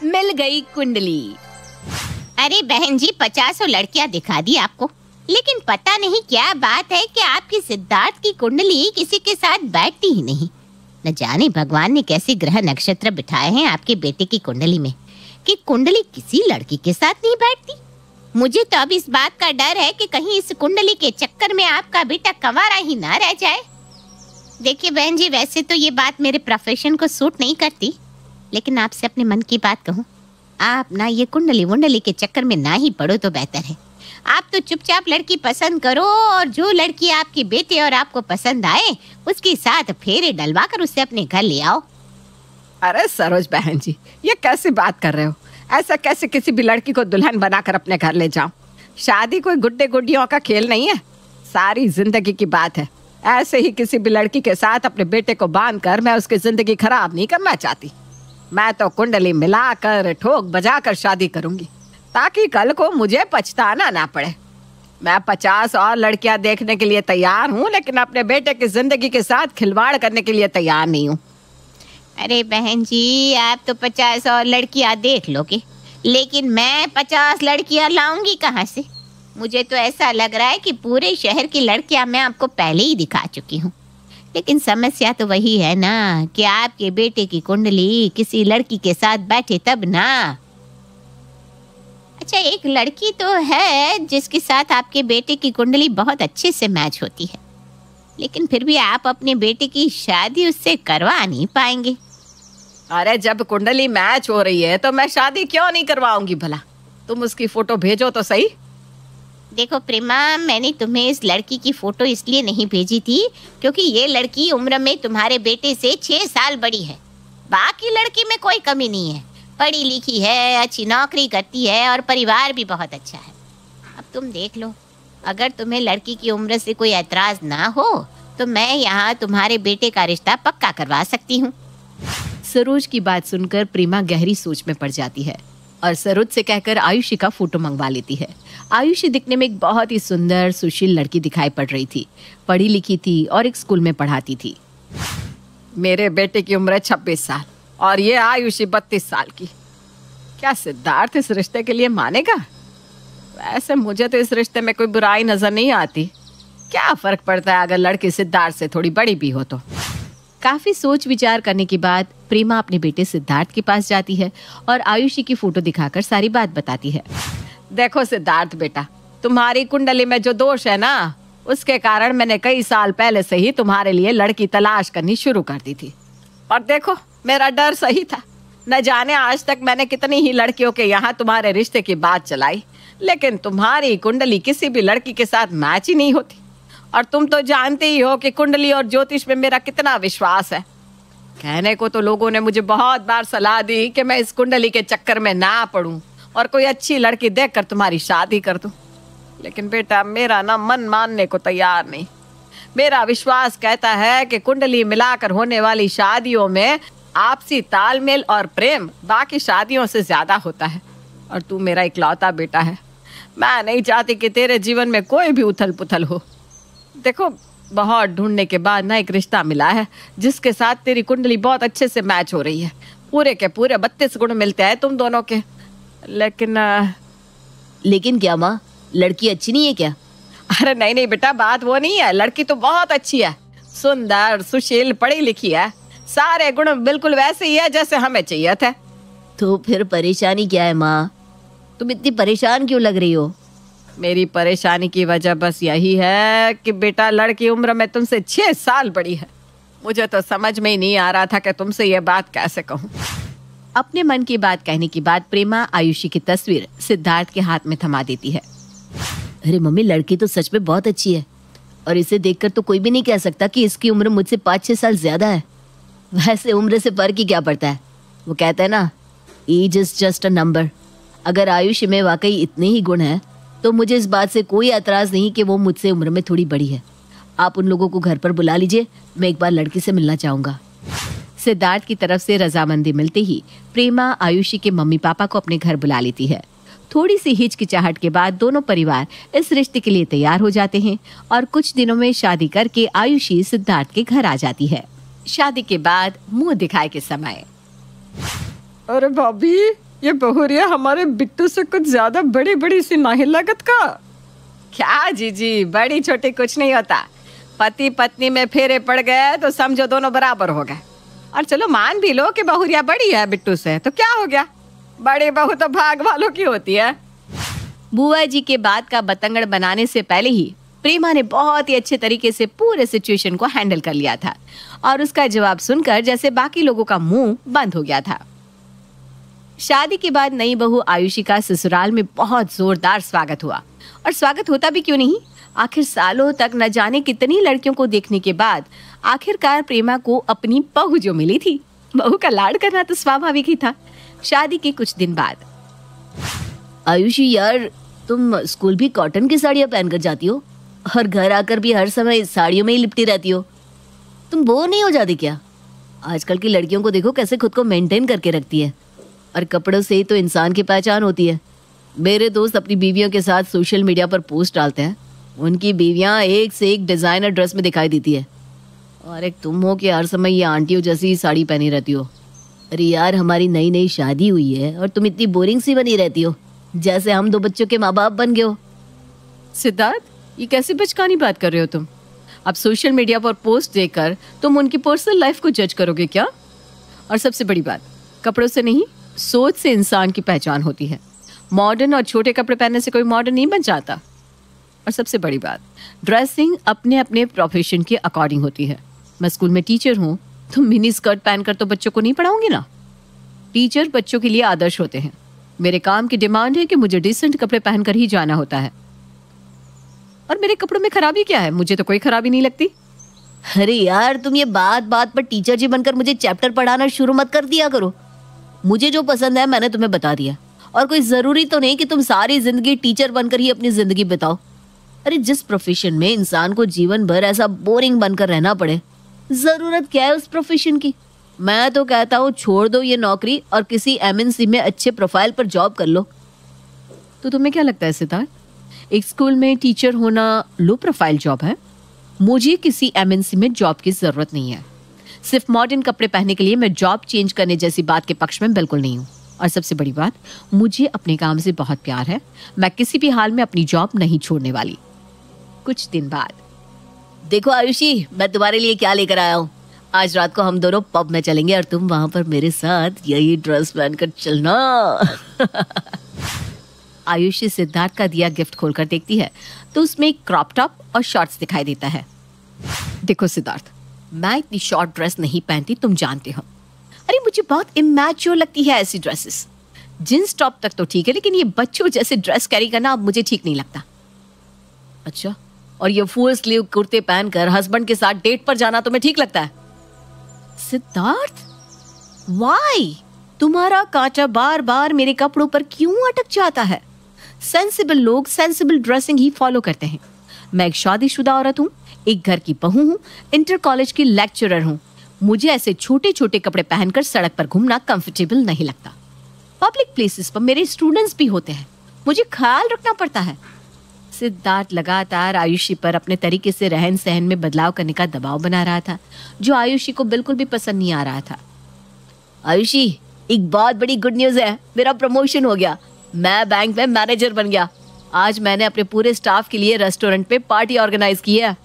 मिल गई कुंडली। अरे बहन जी, 50 लड़कियां दिखा दी आपको, लेकिन पता नहीं क्या बात है कि आपकी सिद्धार्थ की कुंडली किसी के साथ बैठती ही नहीं। न जाने भगवान ने कैसे ग्रह नक्षत्र बिठाए हैं आपके बेटे की कुंडली में कि कुंडली किसी लड़की के साथ नहीं बैठती। मुझे तो अब इस बात का डर है कि कहीं इस कुंडली के चक्कर में आपका बेटा कंवारा ही ना रह जाए। देखिए बहन जी, वैसे तो ये बात मेरे प्रोफेशन को सूट नहीं करती, लेकिन आपसे अपने मन की बात कहूँ, आप ना ये कुंडली वुंडली के चक्कर में ना ही पड़ो तो बेहतर है। आप तो चुपचाप लड़की पसंद करो और जो लड़की आपके बेटे और आपको पसंद आए उसके साथ फेरे डलवा कर उसे अपने घर ले आओ। अरे सरोज बहन जी, ये कैसी बात कर रहे हो? ऐसा कैसे किसी भी लड़की को दुल्हन बनाकर अपने घर ले जाऊं? शादी कोई गुड्डे गुड्डियों का खेल नहीं है, सारी जिंदगी की बात है। ऐसे ही किसी भी लड़की के साथ अपने बेटे को बांध कर मैं उसकी जिंदगी खराब नहीं करना चाहती। मैं तो कुंडली मिलाकर ठोक बजाकर शादी करूंगी ताकि कल को मुझे पछताना ना पड़े। मैं 50 और लड़कियां देखने के लिए तैयार हूँ, लेकिन अपने बेटे की जिंदगी के साथ खिलवाड़ करने के लिए तैयार नहीं हूँ। अरे बहन जी, आप तो 50 और लड़कियां देख लोगे, लेकिन मैं 50 लड़कियां लाऊंगी कहाँ से? मुझे तो ऐसा लग रहा है कि पूरे शहर की लड़कियां मैं आपको पहले ही दिखा चुकी हूँ। लेकिन समस्या तो वही है ना कि आपके बेटे की कुंडली किसी लड़की के साथ बैठे तब ना। अच्छा, एक लड़की तो है जिसके साथ आपके बेटे की कुंडली बहुत अच्छे से मैच होती है, लेकिन फिर भी आप अपने बेटे की शादी उससे करवा नहीं पाएंगे। अरे जब कुंडली मैच हो रही है तो मैं शादी क्यों नहीं करवाऊंगी भला? तुम उसकी फोटो भेजो तो सही। देखो प्रेमा, मैंने तुम्हें इस लड़की की फोटो इसलिए नहीं भेजी थी क्योंकि ये लड़की उम्र में तुम्हारे बेटे से 6 साल बड़ी है। बाकी लड़की में कोई कमी नहीं है, पढ़ी लिखी है, अच्छी नौकरी करती है और परिवार भी बहुत अच्छा है। अब तुम देख लो, अगर तुम्हें लड़की की उम्र से कोई ऐतराज ना हो तो मैं यहाँ तुम्हारे बेटे का रिश्ता पक्का करवा सकती हूँ। सरोज की बात सुनकर प्रेमा गहरी सोच में पड़ जाती है और सरोज से कहकर आयुषी का फोटो मंगवा लेती है। आयुषी दिखने में एक बहुत ही सुंदर सुशील लड़की दिखाई पड़ रही थी, पढ़ी लिखी थी और एक स्कूल में पढ़ाती थी। मेरे बेटे की उम्र 26 साल और ये आयुषी 32 साल की। क्या सिद्धार्थ इस रिश्ते के लिए मानेगा? वैसे मुझे तो इस रिश्ते में कोई बुराई नजर नहीं आती। क्या फर्क पड़ता है अगर लड़की सिद्धार्थ से थोड़ी बड़ी भी हो तो। काफी सोच विचार करने के बाद प्रेमा अपने बेटे सिद्धार्थ के पास जाती है और आयुषी की फोटो दिखाकर सारी बात बताती है। देखो सिद्धार्थ बेटा, तुम्हारी कुंडली में जो दोष है ना, उसके कारण मैंने कई साल पहले से ही तुम्हारे लिए लड़की तलाश करनी शुरू कर दी थी। और देखो, मेरा डर सही था। न जाने आज तक मैंने कितनी ही लड़कियों के यहाँ तुम्हारे रिश्ते की बात चलाई, लेकिन तुम्हारी कुंडली किसी भी लड़की के साथ मैच ही नहीं होती। और तुम तो जानते ही हो कि कुंडली और ज्योतिष में मेरा कितना विश्वास है। कहने को तो लोगों ने मुझे बहुत बार सलाह दी कि मैं इस कुंडली के चक्कर में ना पड़ूं और कोई अच्छी लड़की देखकर तुम्हारी शादी कर दूं, लेकिन बेटा मेरा ना मन मानने को तैयार नहीं। मेरा विश्वास कहता है कि कुंडली मिलाकर होने वाली शादियों में आपसी तालमेल और प्रेम बाकी शादियों से ज्यादा होता है। और तू मेरा इकलौता बेटा है, मैं नहीं चाहती कि तेरे जीवन में कोई भी उथल पुथल हो। देखो, बहुत ढूंढने के बाद ना एक रिश्ता मिला है जिसके साथ तेरी कुंडली बहुत अच्छे से मैच हो रही है। पूरे के पूरे 32 गुण मिलते हैं तुम दोनों के। लेकिन क्या माँ, लड़की अच्छी नहीं है क्या? अरे नहीं नहीं बेटा, बात वो नहीं है। लड़की तो बहुत अच्छी है, सुंदर, सुशील, पढ़ी लिखी है, सारे गुण बिल्कुल वैसे ही है जैसे हमें चाहिए थे। तो फिर परेशानी क्या है माँ? तुम इतनी परेशान क्यों लग रही हो? मेरी परेशानी की वजह बस यही है कि बेटा लड़की उम्र में तुमसे 6 साल बड़ी है। मुझे तो समझ में ही नहीं आ रहा था कि तुमसे ये बात कैसे कहूँ। अपने मन की बात कहने के बाद प्रेमा आयुषी की तस्वीर सिद्धार्थ के हाथ में थमा देती है। अरे मम्मी, लड़की तो सच में बहुत अच्छी है और इसे देखकर तो कोई भी नहीं कह सकता कि इसकी उम्र मुझसे 5-6 साल ज्यादा है। वैसे उम्र से फर्क ही क्या पड़ता है? वो कहता है ना, age is just a number. अगर आयुषी में वाकई इतने ही गुण हैं तो मुझे इस बात से कोई एतराज नहीं कि वो मुझसे उम्र में थोड़ी बड़ी है। आप उन लोगों को घर पर बुला लीजिए, मैं एक बार लड़की से मिलना चाहूंगा। सिद्धार्थ की तरफ से रजामंदी मिलते ही प्रेमा आयुषी के मम्मी पापा को अपने घर बुला लेती है। थोड़ी सी हिचकिचाहट के बाद दोनों परिवार इस रिश्ते के लिए तैयार हो जाते हैं और कुछ दिनों में शादी करके आयुषी सिद्धार्थ के घर आ जाती है। शादी के बाद मुंह दिखाए के समय। अरे भाभी, ये बहुरिया हमारे बिट्टू से कुछ ज्यादा बड़ी बड़ी सी नहीं लागत का। क्या जीजी, बड़ी छोटी कुछ नहीं होता। पति पत्नी में फेरे पड़ गए तो समझो दोनों बराबर हो गए। और चलो मान भी लो कि बहुरिया बड़ी है बिट्टू से, तो क्या हो गया, बड़ी बहू तो भाग वालों की होती है। बुआ जी के बात का बतंगड़ बनाने से पहले ही प्रेमा ने बहुत ही अच्छे तरीके से पूरे सिचुएशन को हैंडल कर लिया था और उसका जवाब सुनकर जैसे बाकी लोगों का मुंह बंद हो गया था। शादी के बाद नई बहू आयुषी का ससुराल में बहुत जोरदार स्वागत हुआ। और स्वागत होता भी क्यों नहीं, आखिर सालों तक न जाने कितनी लड़कियों को देखने के बाद आखिरकार प्रेमा को अपनी बहू जो मिली थी। बहू का लाड करना तो स्वाभाविक ही था। शादी के कुछ दिन बाद, आयुषी यार, तुम स्कूल भी कॉटन की साड़ियाँ पहनकर जाती हो और घर आकर भी हर समय साड़ियों में ही लिपटी रहती हो, तुम बोर नहीं हो जाती क्या? आजकल की लड़कियों को देखो कैसे खुद को मेंटेन करके रखती है, और कपड़ों से ही तो इंसान की पहचान होती है। मेरे दोस्त अपनी बीवियों के साथ सोशल मीडिया पर पोस्ट डालते हैं, उनकी बीवियां एक से एक डिजाइनर ड्रेस में दिखाई देती है, और एक तुम हो कि हर समय ये आंटियों जैसी साड़ी पहनी रहती हो। अरे यार, हमारी नई नई शादी हुई है और तुम इतनी बोरिंग सी बनी रहती हो, जैसे हम 2 बच्चों के माँ बाप बन गए हो। सिद्धार्थ, ये कैसी बचकानी बात कर रहे हो तुम? अब सोशल मीडिया पर पोस्ट देखकर तुम उनकी पर्सनल लाइफ को जज करोगे क्या? और सबसे बड़ी बात, कपड़ों से नहीं, सोच से इंसान की पहचान होती है। मॉडर्न और छोटे कपड़े पहनने से कोई मॉडर्न नहीं बन जाता। और सबसे बड़ी बात, ड्रेसिंग अपने अपने प्रोफेशन के अकॉर्डिंग होती है। मैं स्कूल में टीचर हूँ, तो मिनी स्कर्ट पहनकर तो बच्चों को नहीं पढ़ाऊंगी ना। टीचर बच्चों के लिए आदर्श होते हैं। मेरे काम की डिमांड है कि मुझे डिसेंट कपड़े पहनकर ही जाना होता है। और मेरे कपड़ों में खराबी क्या है? मुझे तो कोई खराबी नहीं लगती। अरे यार, तुम ये बात बात पर टीचर जी बनकर मुझे चैप्टर पढ़ाना शुरू मत कर दिया करो। मुझे जो पसंद है मैंने तुम्हें बता दिया, और कोई जरूरी तो नहीं कि तुम सारी जिंदगी टीचर बनकर ही अपनी जिंदगी बिताओ। अरे जिस प्रोफेशन में इंसान को जीवन भर ऐसा बोरिंग बनकर रहना पड़े, जरूरत क्या है उस प्रोफेशन की? मैं तो कहता हूँ छोड़ दो ये नौकरी और किसी एमएनसी में अच्छे प्रोफाइल पर जॉब कर लो। तो तुम्हें क्या लगता है सिद्धार्थ, एक स्कूल में टीचर होना लो प्रोफाइल जॉब है? मुझे किसी एमएनसी में जॉब की जरूरत नहीं है। सिर्फ मॉडर्न कपड़े पहनने के लिए मैं जॉब चेंज करने जैसी बात के पक्ष में बिल्कुल नहीं हूँ। और सबसे बड़ी बात, मुझे अपने काम से बहुत प्यार है। मैं किसी भी हाल में अपनी जॉब नहीं छोड़ने वाली। कुछ दिन बाद, देखो आयुषी, मैं तुम्हारे लिए क्या लेकर आया हूँ। आज रात को हम दोनों पब में चलेंगे और तुम वहां पर मेरे साथ यही ड्रेस पहनकर चलना। आयुषी सिद्धार्थ का दिया गिफ्ट खोलकर देखती है तो उसमें एक क्रॉप टॉप और शॉर्ट्स दिखाई देता है। देखो सिद्धार्थ, मैं इतनी शॉर्ट ड्रेस नहीं पहनती, तुम जानते हो। अरे मुझे बहुत इमैच्योर लगती है ऐसी ड्रेसेस। जींस टॉप तक तो ठीक है, लेकिन ये बच्चों जैसे ड्रेस कैरी करना अब मुझे ठीक नहीं लगता। अच्छा, और ये फुल स्लीव कुर्ते पहनकर हस्बैंड के साथ डेट पर जाना तुम्हें ठीक लगता है? सिद्धार्थ, वाई? तुम्हारा कांटा बार बार मेरे कपड़ों पर क्यों अटक जाता है? सेंसिबल लोग सेंसिबल ड्रेसिंग ही फॉलो करते हैं। मैं एक शादीशुदा औरत हूँ, एक घर की बहू हूँ, इंटर कॉलेज की लेक्चरर हूँ। मुझे ऐसे छोटे छोटे कपड़े पहनकर सड़क पर घूमना कंफर्टेबल नहीं लगता। पब्लिक प्लेसेस पर मेरे स्टूडेंट्स भी होते हैं, मुझे ख्याल रखना पड़ता है। सिद्धार्थ लगातार आयुषी पर अपने तरीके से रहन सहन में बदलाव करने का दबाव बना रहा था, जो आयुषी को बिल्कुल भी पसंद नहीं आ रहा था। आयुषी, एक बहुत बड़ी गुड न्यूज है, मेरा प्रमोशन हो गया। मैं बैंक में मैनेजर बन गया। आज मैंने अपने पूरे स्टाफ के लिए रेस्टोरेंट पे पार्टी ऑर्गेनाइज की है।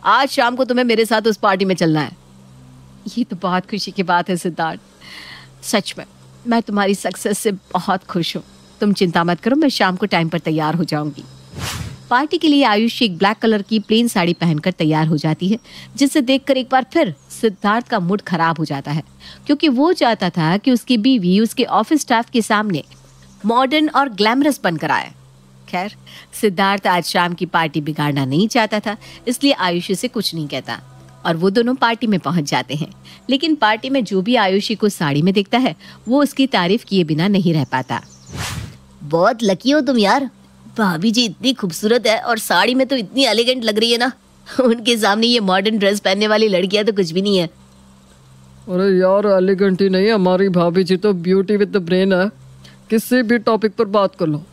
आज शाम को तुम्हें मेरे साथ उस पार्टी में चलना है। ये तो बहुत खुशी की बात है सिद्धार्थ। सच में मैं तुम्हारी सक्सेस से बहुत खुश हूँ। तुम चिंता मत करो, मैं शाम को टाइम पर तैयार हो जाऊंगी। पार्टी के लिए आयुषी एक ब्लैक कलर की प्लेन साड़ी पहनकर तैयार हो जाती है, जिसे देखकर एक बार फिर सिद्धार्थ का मूड खराब हो जाता है, क्योंकि वो चाहता था कि उसकी बीवी उसके ऑफिस स्टाफ के सामने मॉडर्न और ग्लैमरस बनकर आए। खैर, सिद्धार्थ आज शाम की पार्टी बिगाड़ना नहीं चाहता था, इसलिए आयुषी से कुछ नहीं कहता और वो दोनों पार्टी में पहुंच जाते हैं। लेकिन पार्टी में जो भी आयुषी को साड़ी में देखता है, वो उसकी तारीफ किए बिना नहीं रह पाता। बहुत लकी हो तुम यार, भाभी जी इतनी खूबसूरत है और साड़ी में तो इतनी एलिगेंट लग रही है ना। उनके सामने ये मॉडर्न ड्रेस पहनने वाली लड़कियां तो कुछ भी नहीं है। अरे यार, एलिगेंट ही नहीं, हमारी भाभी जी तो ब्यूटी विद द ब्रेन है। किसी भी टॉपिक पर बात कर लो,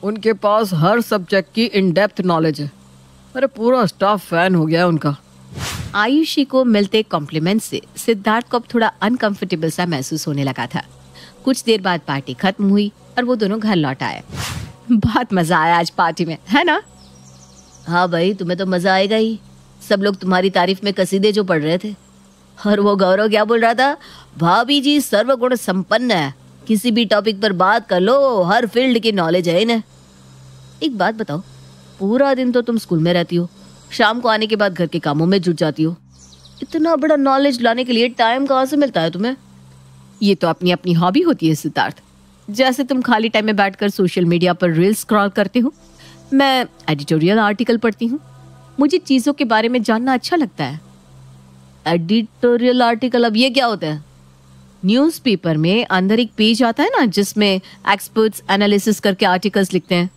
उनके पास हर सब्जेक्ट की इन डेप्थ नॉलेज है। अरे पूरा स्टाफ फैन हो गया उनका। आयुषी को मिलते कॉम्प्लीमेंट से सिद्धार्थ को अब थोड़ा अनकंफर्टेबल सा महसूस होने लगा था। कुछ देर बाद पार्टी खत्म हुई और वो दोनों घर लौट आए। बहुत मजा आया आज पार्टी में, है ना? हाँ भाई, तुम्हें तो मजा आएगा ही। सब लोग तुम्हारी तारीफ में कसीदे जो पढ़ रहे थे। और वो गौरव क्या बोल रहा था? भाभी जी सर्वगुण संपन्न है, किसी भी टॉपिक पर बात कर लो, हर फील्ड की नॉलेज है इन्हें। एक बात बताओ, पूरा दिन तो तुम स्कूल में रहती हो, शाम को आने के बाद घर के कामों में जुट जाती हो, इतना बड़ा नॉलेज लाने के लिए टाइम कहाँ से मिलता है तुम्हें? ये तो अपनी अपनी हॉबी होती है सिद्धार्थ। जैसे तुम खाली टाइम में बैठकर सोशल मीडिया पर रील्स स्क्रॉल करते हो, मैं एडिटोरियल आर्टिकल पढ़ती हूँ। मुझे चीजों के बारे में जानना अच्छा लगता है। एडिटोरियल आर्टिकल, अब ये क्या होता है? न्यूज़पेपर में अंदर एक पेज आता है ना, जिसमें एक्सपर्ट्स एनालिसिस करके आर्टिकल्स लिखते हैं।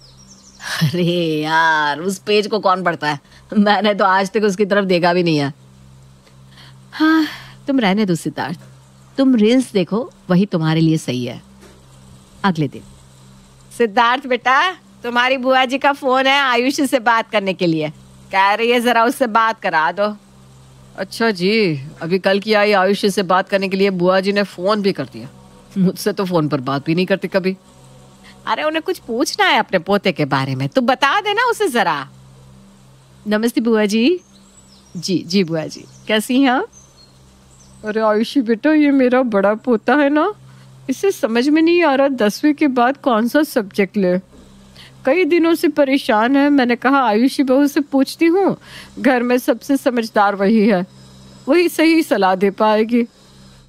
अरे यार, उस पेज को कौन पढ़ता है? मैंने तो आज तक उसकी तरफ देखा भी नहीं है। हाँ, तुम रहने दो सिद्धार्थ, तुम रील्स देखो, वही तुम्हारे लिए सही है। अगले दिन, सिद्धार्थ बेटा, तुम्हारी बुआ जी का फोन है आयुषी से बात करने के लिए, कह रही है जरा उससे बात करा दो। अच्छा जी, अभी कल की आई आयुषी से बात करने के लिए बुआ जी ने फोन भी कर दिया। मुझसे तो फोन पर बात भी नहीं करती कभी। अरे उन्हें कुछ पूछना है अपने पोते के बारे में, तो बता देना उसे जरा। नमस्ते बुआ जी। जी जी बुआ जी, कैसी हैं आप? अरे आयुषी बेटा, ये मेरा बड़ा पोता है ना, इसे समझ में नहीं आ रहा 10वीं के बाद कौन सा सब्जेक्ट ले। कई दिनों से परेशान है। मैंने कहा आयुषी बहू से पूछती हूँ, घर में सबसे समझदार वही है, वही सही सलाह दे पाएगी।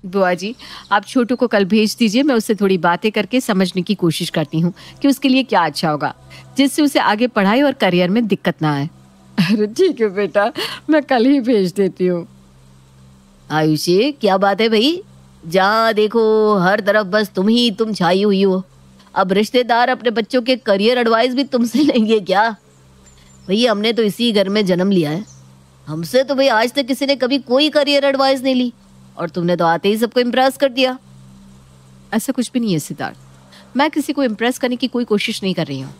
बुआ जी, आप छोटू को कल भेज दीजिए, मैं उससे थोड़ी बातें करके समझने की कोशिश करती हूँ कि उसके लिए क्या अच्छा होगा, जिससे उसे आगे पढ़ाई और करियर में दिक्कत ना आए। अरे ठीक है बेटा, मैं कल ही भेज देती हूँ। आयुषी, क्या बात है भाई? जहाँ देखो हर तरफ बस तुम छाई हुई हो। अब रिश्तेदार अपने बच्चों के करियर एडवाइस भी तुमसे लेंगे क्या? भैया, हमने तो इसी घर में जन्म लिया है, हमसे तो भाई आज तक किसी ने कभी कोई करियर एडवाइस नहीं ली, और तुमने तो आते ही सबको इम्प्रेस कर दिया। ऐसा कुछ भी नहीं है सिद्धार्थ, मैं किसी को इम्प्रेस करने की कोई कोशिश नहीं कर रही हूँ।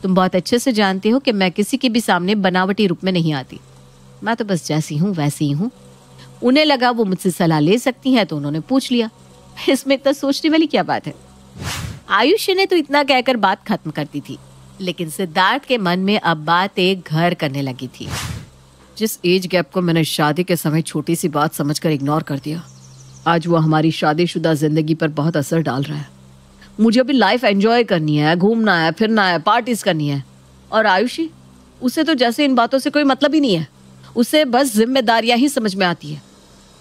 तुम बहुत अच्छे से जानते हो कि मैं किसी के भी सामने बनावटी रूप में नहीं आती। मैं तो बस जैसी हूँ वैसी ही हूँ। उन्हें लगा वो मुझसे सलाह ले सकती हैं तो उन्होंने पूछ लिया, इसमें इतना सोचने वाली क्या बात है। आयुषी ने तो इतना कहकर बात खत्म कर दी थी, लेकिन सिद्धार्थ के मन में अब बात एक घर करने लगी थी। जिस एज गैप को मैंने शादी के समय छोटी सी बात समझकर इग्नोर कर दिया, आज वो हमारी शादीशुदा जिंदगी पर बहुत असर डाल रहा है। मुझे अभी लाइफ एंजॉय करनी है, घूमना है, फिरना है, पार्टीज करनी है। और आयुषी, उसे तो जैसे इन बातों से कोई मतलब ही नहीं है, उसे बस जिम्मेदारियां ही समझ में आती है।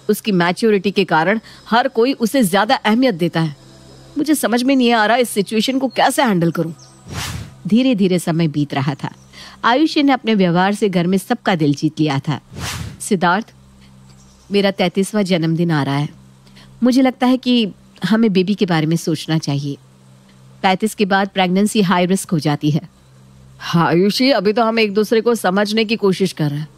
उसकी मैच्योरिटी के कारण हर कोई उसे ज्यादा अहमियत देता है। मुझे समझ में नहीं आ रहा इस सिचुएशन को कैसे हैंडल करूं। धीरे धीरे समय बीत रहा था। आयुषी ने अपने व्यवहार से घर में सबका दिल जीत लिया था। सिद्धार्थ, मेरा 33वां जन्मदिन आ रहा है। मुझे लगता है कि हमें बेबी के बारे में सोचना चाहिए। 35 के बाद प्रेगनेंसी हाई रिस्क हो जाती है। हाँ आयुषी, अभी तो हम एक दूसरे को समझने की कोशिश कर रहे हैं।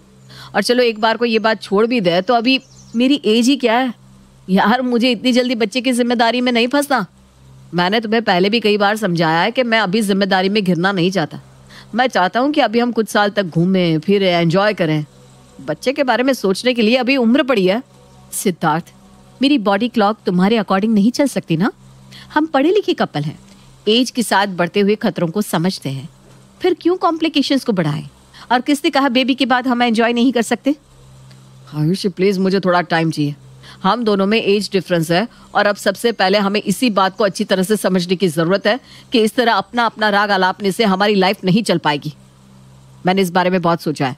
और चलो एक बार को ये बात छोड़ भी दे तो अभी मेरी एज ही क्या है यार, मुझे इतनी जल्दी बच्चे की जिम्मेदारी में नहीं फंसना। मैंने तुम्हें पहले भी कई बार समझाया है कि मैं अभी जिम्मेदारी में घिरना नहीं चाहता। मैं चाहता हूँ कि अभी हम कुछ साल तक घूमें फिरें, एंजॉय करें। बच्चे के बारे में सोचने के लिए अभी उम्र पड़ी है। सिद्धार्थ, मेरी बॉडी क्लॉक तुम्हारे अकॉर्डिंग नहीं चल सकती ना। हम पढ़े लिखे कपल हैं, एज के साथ बढ़ते हुए खतरों को समझते हैं, फिर क्यों कॉम्प्लिकेशंस को बढ़ाएं? और किसने कहा बेबी के बाद हम एंजॉय नहीं कर सकते? आयुषी प्लीज, मुझे थोड़ा टाइम चाहिए। हम दोनों में एज डिफरेंस है और अब सबसे पहले हमें इसी बात को अच्छी तरह से समझने की जरूरत है कि इस तरह अपना अपना राग आलापने से हमारी लाइफ नहीं चल पाएगी। मैंने इस बारे में बहुत सोचा है।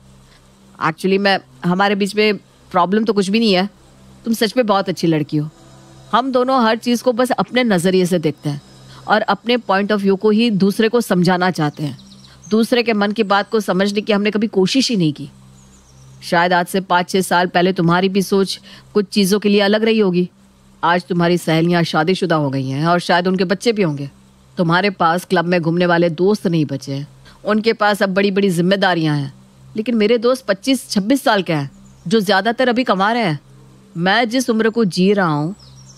एक्चुअली हमारे बीच में प्रॉब्लम तो कुछ भी नहीं है। तुम सच में बहुत अच्छी लड़की हो। हम दोनों हर चीज को बस अपने नजरिए से देखते हैं और अपने पॉइंट ऑफ व्यू को ही दूसरे को समझाना चाहते हैं। दूसरे के मन की बात को समझने की हमने कभी कोशिश ही नहीं की। शायद आज से 5-6 साल पहले तुम्हारी भी सोच कुछ चीज़ों के लिए अलग रही होगी। आज तुम्हारी सहेलियां शादीशुदा हो गई हैं और शायद उनके बच्चे भी होंगे। तुम्हारे पास क्लब में घूमने वाले दोस्त नहीं बचे हैं, उनके पास अब बड़ी बड़ी जिम्मेदारियां हैं। लेकिन मेरे दोस्त 25-26 साल के हैं जो ज़्यादातर अभी कमा रहे हैं। मैं जिस उम्र को जी रहा हूँ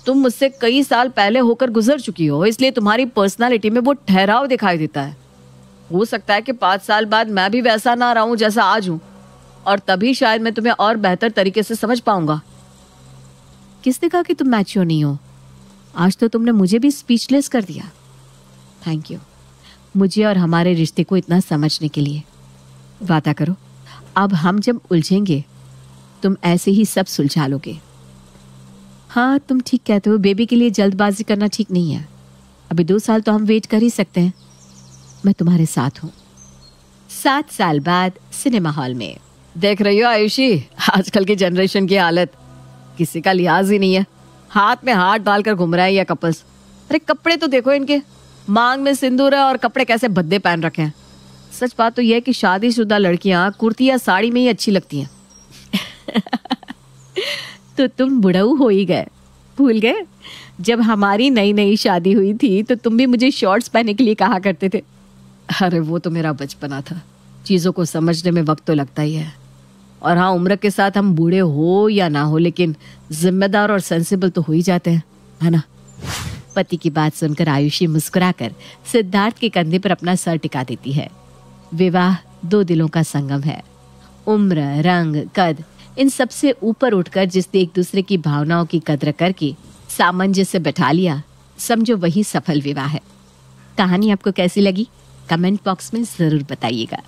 तुम मुझसे कई साल पहले होकर गुजर चुकी हो, इसलिए तुम्हारी पर्सनालिटी में वो ठहराव दिखाई देता है। हो सकता है कि 5 साल बाद मैं भी वैसा ना रहूं जैसा आज हूं, और तभी शायद मैं तुम्हें और बेहतर तरीके से समझ पाऊंगा। किसने कहा कि तुम मैच्योर नहीं हो? आज तो तुमने मुझे भी स्पीचलेस कर दिया। थैंक यू, मुझे और हमारे रिश्ते को इतना समझने के लिए। वादा करो, अब हम जब उलझेंगे तुम ऐसे ही सब सुलझा लोगे। हाँ, तुम ठीक कहते हो, बेबी के लिए जल्दबाजी करना ठीक नहीं है। अभी 2 साल तो हम वेट कर ही सकते हैं। मैं तुम्हारे साथ हूँ। 7 साल बाद सिनेमा हॉल में। देख रही हो आयुषी, आजकल की जनरेशन की हालत, किसी का लिहाज ही नहीं है। हाथ में हाथ डालकर घूम रहा है ये कपल्स। अरे कपड़े तो देखो इनके, मांग में सिंदूर है और कपड़े कैसे भद्दे पहन रखे हैं। सच बात तो यह है कि शादीशुदा लड़कियां कुर्ती या साड़ी में ही अच्छी लगती हैं। तो तुम बुढ़ऊ हो ही गए, भूल गए? जब हमारी नई नई शादी हुई थी तो तुम भी मुझे शॉर्ट्स पहनने के लिए कहा करते थे। अरे वो तो मेरा बचपना था, चीजों को समझने में वक्त तो लगता ही है। और हाँ, उम्र के साथ हम बूढ़े हो या ना हो, लेकिन जिम्मेदार और सेंसिबल तो हो ही जाते हैं, है ना? पति की बात सुनकर आयुषी मुस्कुराकर सिद्धार्थ के कंधे पर अपना सर टिका देती है। विवाह 2 दिलों का संगम है। उम्र, रंग, कद, इन सबसे ऊपर उठकर जिसने एक दूसरे की भावनाओं की कद्र करके सामंजस्य बैठा लिया, समझो वही सफल विवाह है। कहानी आपको कैसी लगी? कमेंट बॉक्स में जरूर बताइएगा।